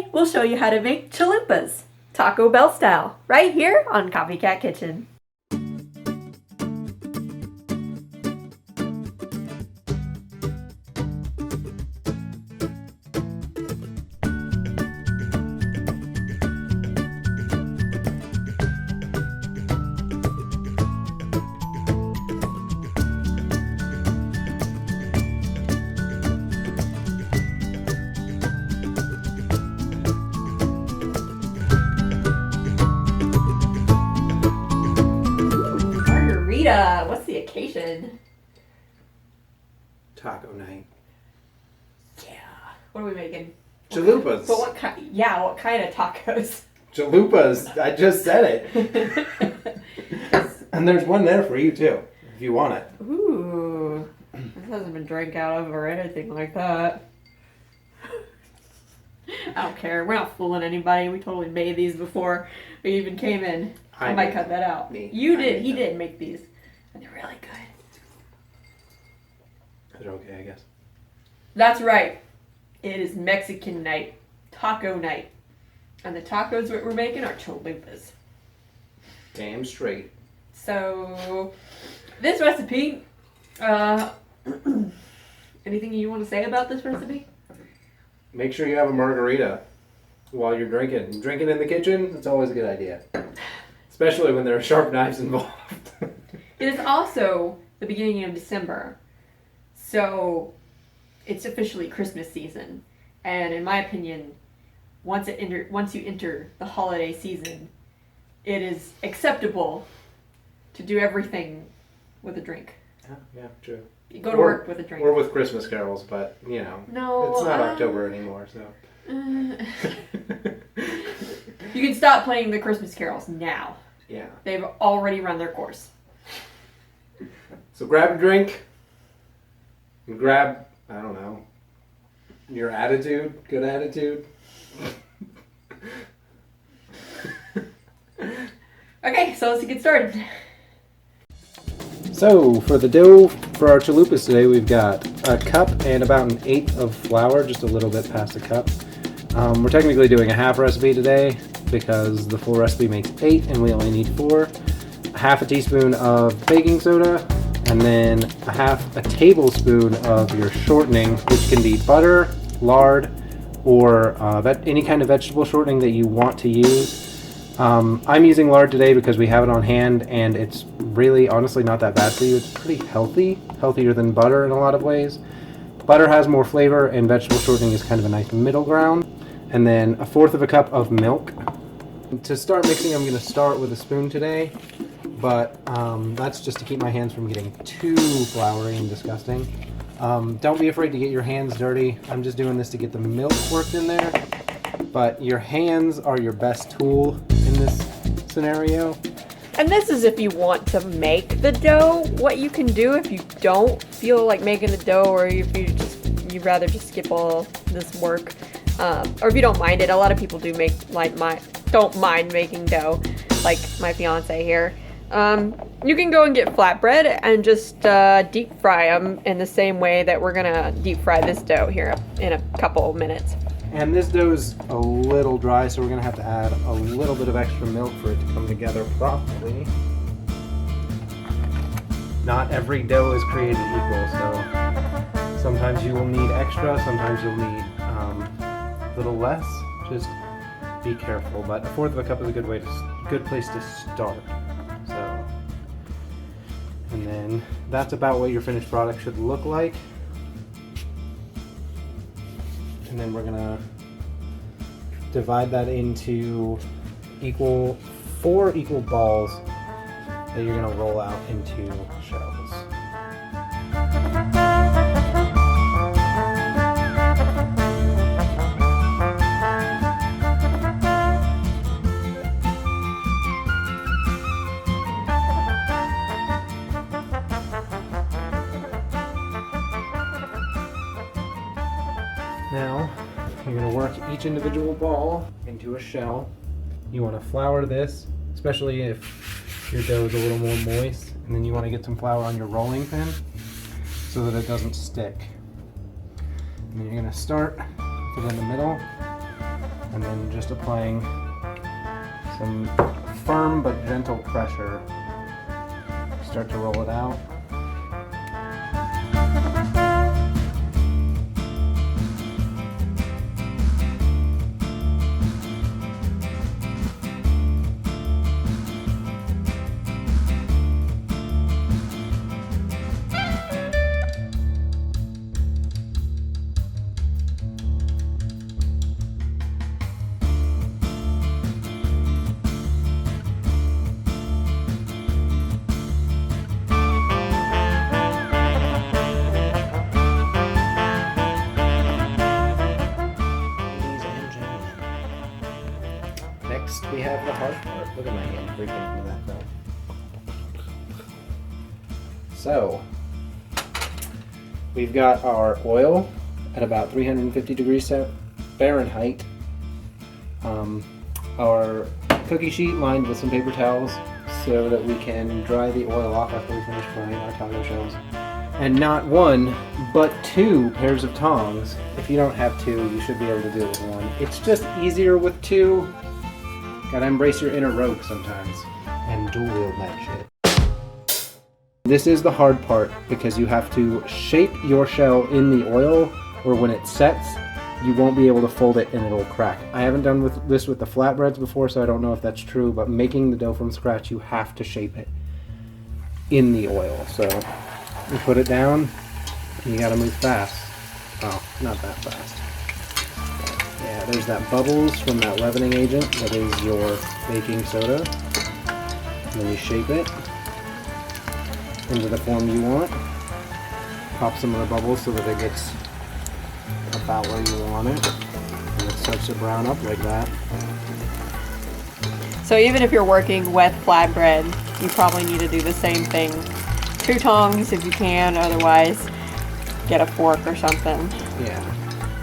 Today, we'll show you how to make chalupas, Taco Bell style, right here on Copycat Kitchen. What's the occasion? Taco night. Yeah. What are we making? Chalupas. But what kind? Yeah, what kind of tacos? Chalupas. I just said it. And there's one there for you too, if you want it. Ooh. This hasn't been drank out of or anything like that. I don't care. We're not fooling anybody. We totally made these before we even came in. I might cut that out. You did. He did make these. And they're really good. They're okay, I guess. That's right. It is Mexican night. Taco night. And the tacos that we're making are chalupas. Damn straight. So, this recipe, anything you want to say about this recipe? Make sure you have a margarita while you're drinking. Drinking in the kitchen, it's always a good idea. Especially when there are sharp knives involved. It is also the beginning of December, so it's officially Christmas season. And in my opinion, once you enter the holiday season, it is acceptable to do everything with a drink. Yeah, true. You go to work with a drink. Or with Christmas carols, but, you know, no, it's not October anymore, so. You can stop playing the Christmas carols now. Yeah. They've already run their course. So grab a drink. And grab, I don't know, your attitude. Good attitude. Okay, so let's get started. So for the dough for our chalupas today, we've got a cup and about 1/8 of flour, just a little bit past a cup. We're technically doing a half recipe today because the full recipe makes 8 and we only need 4. Half a teaspoon of baking soda, and then a tablespoon of your shortening, which can be butter, lard, or any kind of vegetable shortening that you want to use. I'm using lard today because we have it on hand, and it's really honestly not that bad for you. It's pretty healthy, healthier than butter in a lot of ways. Butter has more flavor, and vegetable shortening is kind of a nice middle ground. And then 1/4 cup of milk. To start mixing, I'm going to start with a spoon today, but that's just to keep my hands from getting too floury and disgusting. Don't be afraid to get your hands dirty. I'm just doing this to get the milk worked in there, but your hands are your best tool in this scenario. And this is if you want to make the dough. What you can do if you don't feel like making the dough, or if you'd rather just skip all this work, or if you don't mind it. A lot of people don't mind making dough, like my fiance here. You can go and get flatbread and just deep fry them in the same way that we're gonna deep fry this dough here in a couple of minutes. And this dough is a little dry, so we're going to have to add a little bit of extra milk for it to come together properly. Not every dough is created equal, so sometimes you will need extra, sometimes you'll need a little less. Just be careful, but 1/4 cup is a good place to start. So, and then that's about what your finished product should look like. And then we're gonna divide that into 4 equal balls that you're gonna roll out into shells. Now, you're going to work each individual ball into a shell. You want to flour this, especially if your dough is a little more moist, and then you want to get some flour on your rolling pin so that it doesn't stick. And then you're going to start within the middle and then just applying some firm but gentle pressure. Start to roll it out. Next, we have the hard part. Look at my hand freaking into that film. So, we've got our oil at about 350 degrees Fahrenheit. Our cookie sheet lined with some paper towels so that we can dry the oil off after we finish frying our taco shells. And not one, but 2 pairs of tongs. If you don't have 2, you should be able to do it with 1. It's just easier with 2. Gotta embrace your inner rogue sometimes. And dual wield that shit. This is the hard part because you have to shape your shell in the oil, or when it sets, you won't be able to fold it and it'll crack. I haven't done this with the flatbreads before, so I don't know if that's true, but making the dough from scratch, you have to shape it in the oil. So you put it down, and you gotta move fast. Oh, not that fast. Yeah, there's that bubbles from that leavening agent that is your baking soda. And then you shape it into the form you want. Pop some of the bubbles so that it gets about where you want it. And it starts to brown up like that. So even if you're working with flatbread, you probably need to do the same thing. 2 tongs if you can, otherwise get a fork or something. Yeah.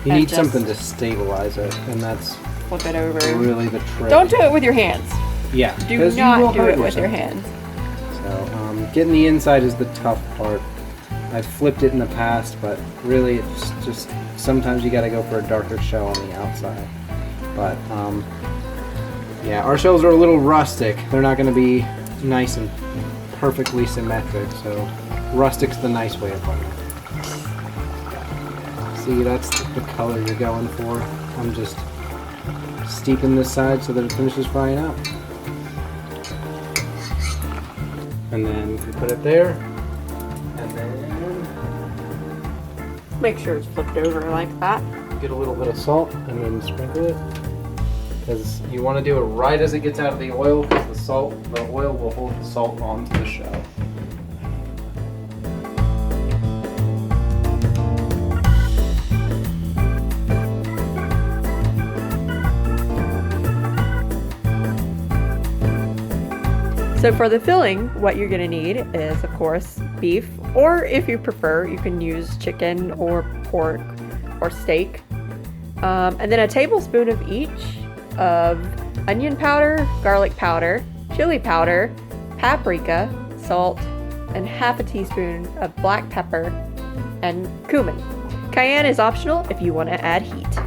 You need something to stabilize it, and that's flip it over. Really the trick. Don't do it with your hands. Yeah. Do not do it with your hands. So getting the inside is the tough part. I've flipped it in the past, but really it's just sometimes you got to go for a darker shell on the outside. But yeah, our shells are a little rustic. They're not going to be nice and perfectly symmetric, so rustic's the nice way of putting it. See, that's the color you're going for. I'm just steeping this side so that it finishes frying out. And then you put it there, and then make sure it's flipped over like that. Get a little bit of salt and then sprinkle it. Because you want to do it right as it gets out of the oil, because the oil will hold the salt onto the shell. So for the filling, what you're gonna need is, of course, beef, or if you prefer, you can use chicken or pork or steak. And then a tablespoon of each of onion powder, garlic powder, chili powder, paprika, salt, and half a teaspoon of black pepper and cumin. Cayenne is optional if you want to add heat.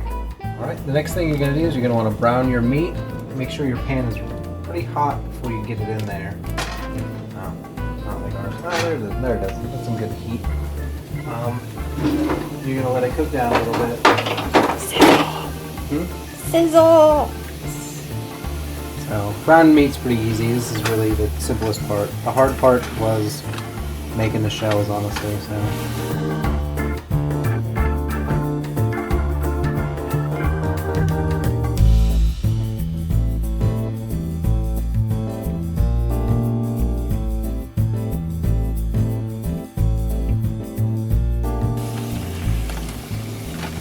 Alright, the next thing you're going to do is you're going to want to brown your meat. Make sure your pan is pretty hot before you get it in there. Not like ours. Oh, there it is. That's some good heat. You're going to let it cook down a little bit. Sizzle! So, browning meat's pretty easy. This is really the simplest part. The hard part was making the shells, honestly. So.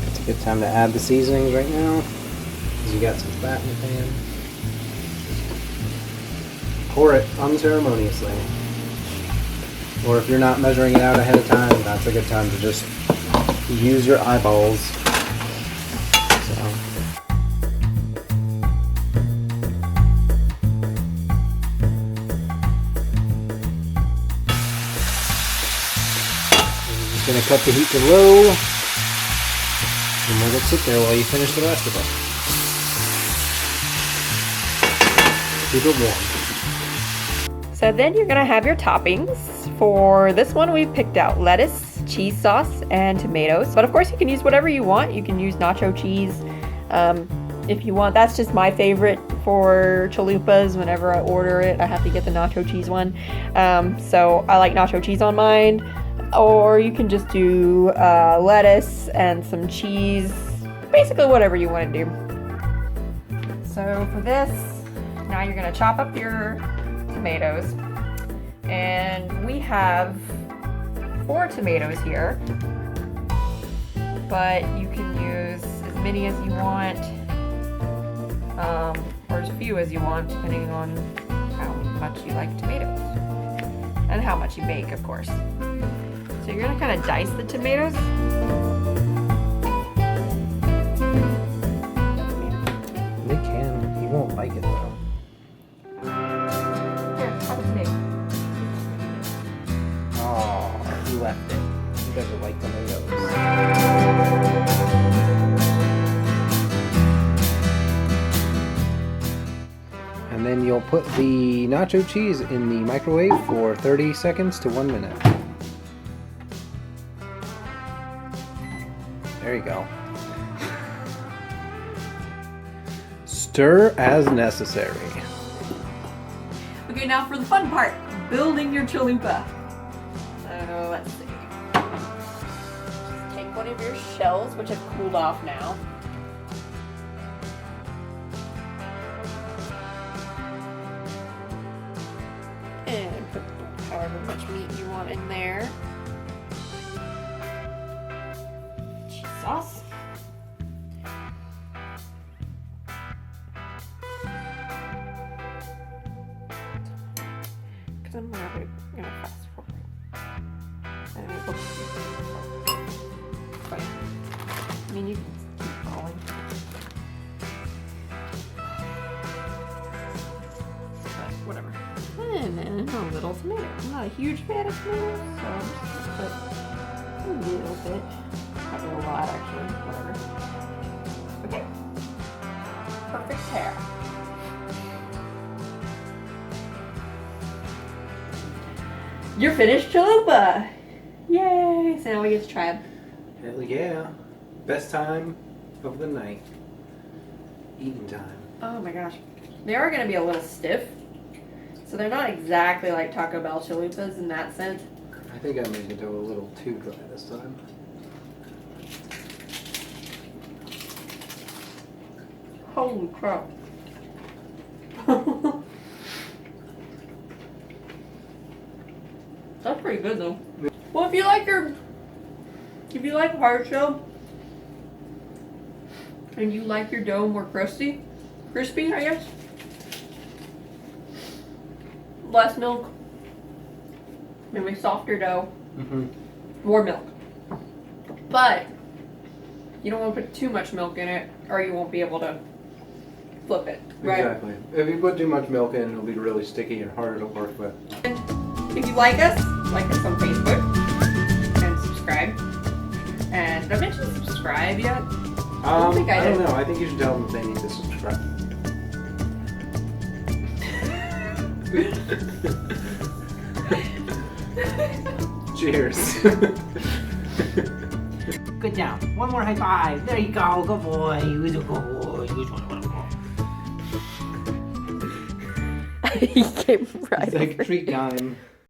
It's a good time to add the seasonings right now, because you got some fat in the pan. Pour it unceremoniously. Or if you're not measuring it out ahead of time, that's a good time to just use your eyeballs. So. I'm just going to cut the heat to low, and let it sit there while you finish the rest of it. Keep it warm. So then you're gonna have your toppings. For this one, we picked out lettuce, cheese sauce, and tomatoes. But of course, you can use whatever you want. You can use nacho cheese if you want. That's just my favorite for chalupas. Whenever I order it, I have to get the nacho cheese one. So I like nacho cheese on mine. Or you can just do lettuce and some cheese. Basically, whatever you want to do. So for this, now you're gonna chop up your tomatoes. And we have 4 tomatoes here, but you can use as many as you want, or as few as you want, depending on how much you like tomatoes and how much you make, of course. So you're gonna kind of dice the tomatoes. They can. You won't like it though. Here, have a tomato. Oh, you left it. You doesn't like tomatoes. And then you'll put the nacho cheese in the microwave for 30 seconds to 1 minute. There you go. Stir as necessary. Okay, now for the fun part, building your chalupa. So let's see. Just take one of your shells, which have cooled off now. And put however much meat you want in there. Cheese sauce. I'm gonna fast forward. And it looks fine. I mean, you can keep rolling. But whatever. And then a little tomato. I'm not a huge fan of tomatoes, so I'm just gonna put a little bit. Probably a lot, actually. Whatever. Okay. Perfect hair. You're finished chalupa! Yay! So now we get to try them. Hell yeah. Best time of the night. Eating time. Oh my gosh. They are going to be a little stiff. So they're not exactly like Taco Bell chalupas in that sense. I think I made it a little too dry this time. Holy crap. That's pretty good though. Well, if you like hard shell and you like your dough more crispy, I guess. Less milk, maybe softer dough, more milk. But you don't want to put too much milk in it, or you won't be able to flip it. Right? Exactly. If you put too much milk in, it'll be really sticky and harder to work with. If you like us on Facebook and subscribe. And did I mention subscribe yet? I don't know. I think you should tell them they need to subscribe. Cheers. Good job. One more high five. There you go. Good boy. Who's a good boy? Who's one? He came right It's like over. treat time.